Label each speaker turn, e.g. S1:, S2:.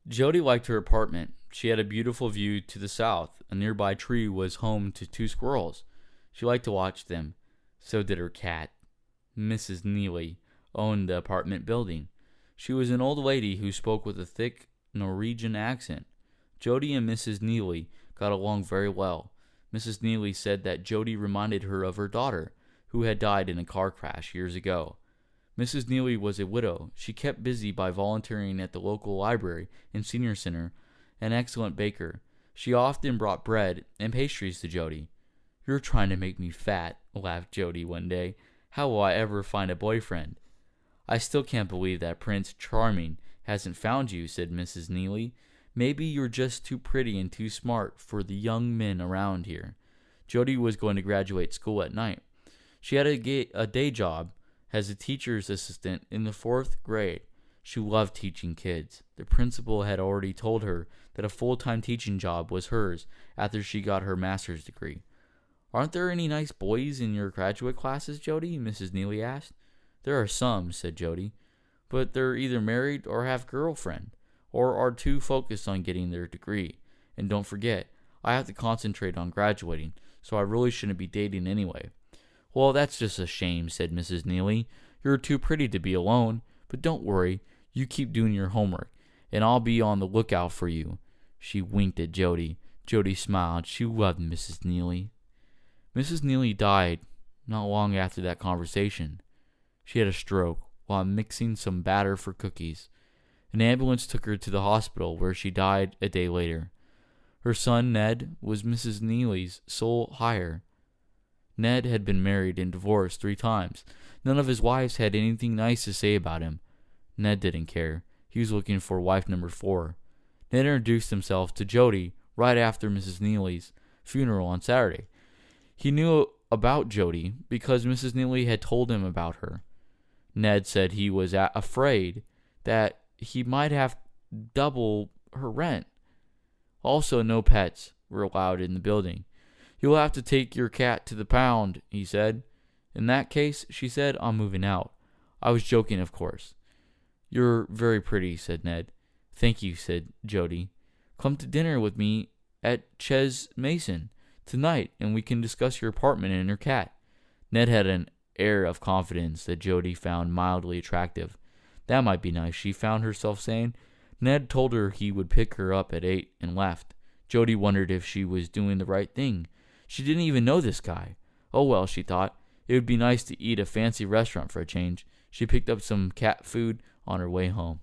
S1: Jody liked her apartment. She had a beautiful view to the south. A nearby tree was home to two squirrels. She liked to watch them. So did her cat. Mrs. Neely owned the apartment building. She was an old lady who spoke with a thick Norwegian accent. Jody and Mrs. Neely got along very well. Mrs. Neely said that Jody reminded her of her daughter, who had died in a car crash years ago. Mrs. Neely was a widow. She kept busy by volunteering at the local library and senior center, an excellent baker. She often brought bread and pastries to Jody. "You're trying to make me fat," laughed Jody one day. "How will I ever find a boyfriend?" "I still can't believe that Prince Charming hasn't found you," said Mrs. Neely. "Maybe you're just too pretty and too smart for the young men around here." Jody was going to graduate school at night. She had a day job as a teacher's assistant in the 4th grade. She loved teaching kids. The principal had already told her that a full-time teaching job was hers after she got her master's degree. "Aren't there any nice boys in your graduate classes, Jody?" Mrs. Neely asked. "There are some," said Jody, "but they're either married or have girlfriend, or are too focused on getting their degree. And don't forget, I have to concentrate on graduating, so I really shouldn't be dating anyway." "Well, that's just a shame," said Mrs. Neely. "You're too pretty to be alone, but don't worry, you keep doing your homework, and I'll be on the lookout for you." She winked at Jody. Jody smiled. She loved Mrs. Neely. Mrs. Neely died not long after that conversation. She had a stroke while mixing some batter for cookies. An ambulance took her to the hospital, where she died a day later. Her son, Ned, was Mrs. Neely's sole hire. Ned had been married and divorced 3 times. None of his wives had anything nice to say about him. Ned didn't care. He was looking for wife number 4. Ned introduced himself to Jody right after Mrs. Neely's funeral on Saturday. He knew about Jody because Mrs. Neely had told him about her. Ned said he was afraid that he might have double her rent. Also, no pets were allowed in the building. "You'll have to take your cat to the pound," he said. "In that case," she said, "I'm moving out." I was joking, of course. "You're very pretty," said Ned. "Thank you," said Jody. "Come to dinner with me at Ches Mason tonight, and we can discuss your apartment and your cat." Ned had an air of confidence that Jody found mildly attractive. That might be nice, she found herself saying. Ned told her he would pick her up at 8 and left. Jody wondered if she was doing the right thing. She didn't even know this guy. Oh well, she thought. It would be nice to eat at a fancy restaurant for a change. She picked up some cat food on her way home.